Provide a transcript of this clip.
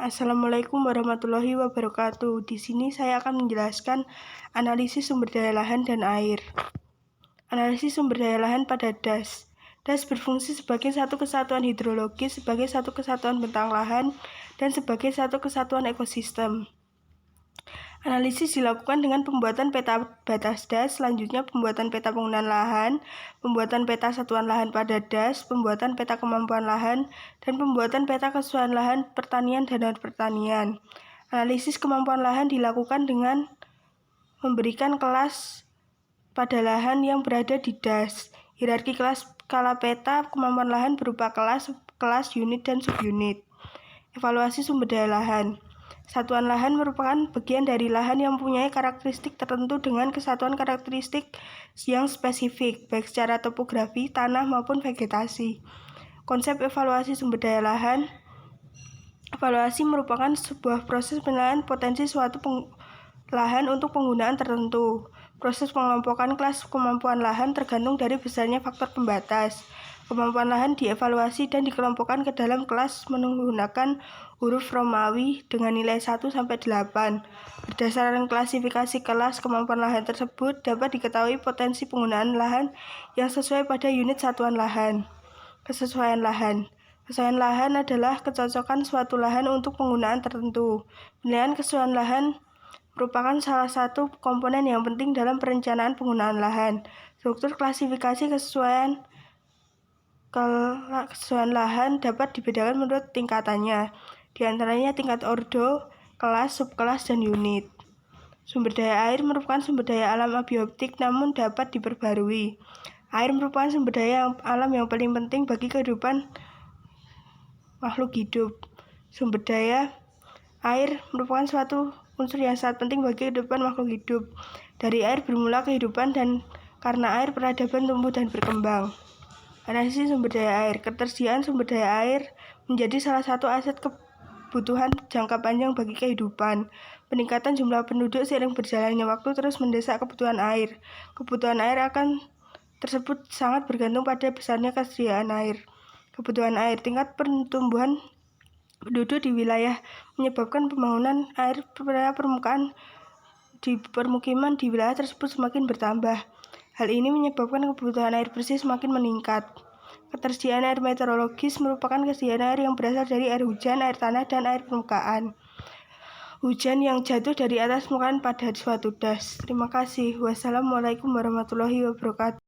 Assalamualaikum warahmatullahi wabarakatuh. Di sini saya akan menjelaskan analisis sumber daya lahan dan air. Analisis sumber daya lahan pada DAS. DAS berfungsi sebagai satu kesatuan hidrologis, sebagai satu kesatuan bentang lahan, dan sebagai satu kesatuan ekosistem. Analisis dilakukan dengan pembuatan peta batas DAS, selanjutnya pembuatan peta penggunaan lahan, pembuatan peta satuan lahan pada DAS, pembuatan peta kemampuan lahan, dan pembuatan peta kesesuaian lahan pertanian dan non-pertanian. Analisis kemampuan lahan dilakukan dengan memberikan kelas pada lahan yang berada di DAS. Hierarki kelas skala peta kemampuan lahan berupa kelas, unit, dan subunit. Evaluasi sumber daya lahan. Satuan lahan merupakan bagian dari lahan yang mempunyai karakteristik tertentu dengan kesatuan karakteristik yang spesifik, baik secara topografi, tanah, maupun vegetasi. Konsep evaluasi sumber daya lahan. Evaluasi merupakan sebuah proses penilaian potensi suatu lahan untuk penggunaan tertentu. Proses pengelompokan kelas kemampuan lahan tergantung dari besarnya faktor pembatas. Kemampuan lahan dievaluasi dan dikelompokkan ke dalam kelas menggunakan huruf Romawi dengan nilai 1-8. Berdasarkan klasifikasi kelas kemampuan lahan tersebut, dapat diketahui potensi penggunaan lahan yang sesuai pada unit satuan lahan. Kesesuaian lahan. Kesesuaian lahan adalah kecocokan suatu lahan untuk penggunaan tertentu. Penilaian kesesuaian lahan merupakan salah satu komponen yang penting dalam perencanaan penggunaan lahan. Struktur klasifikasi kesesuaian lahan dapat dibedakan menurut tingkatannya, di antaranya tingkat ordo, kelas, subkelas, dan unit. Sumber daya air merupakan sumber daya alam abiotik namun dapat diperbarui. Air merupakan sumber daya alam yang paling penting bagi kehidupan makhluk hidup. Sumber daya air merupakan suatu unsur yang sangat penting bagi kehidupan makhluk hidup. Dari air bermula kehidupan dan karena air peradaban tumbuh dan berkembang. Analisis sumber daya air. Ketersediaan sumber daya air menjadi salah satu aset kebutuhan jangka panjang bagi kehidupan. Peningkatan jumlah penduduk seiring berjalannya waktu terus mendesak kebutuhan air. Kebutuhan air tersebut sangat bergantung pada besarnya ketersediaan air. Kebutuhan air. Tingkat pertumbuhan penduduk di wilayah menyebabkan pembangunan air pada permukaan di permukiman di wilayah tersebut semakin bertambah. Hal ini menyebabkan kebutuhan air bersih semakin meningkat. Ketersediaan air meteorologis merupakan kesediaan air yang berasal dari air hujan, air tanah, dan air permukaan. Hujan yang jatuh dari atas permukaan pada suatu DAS. Terima kasih. Wassalamualaikum warahmatullahi wabarakatuh.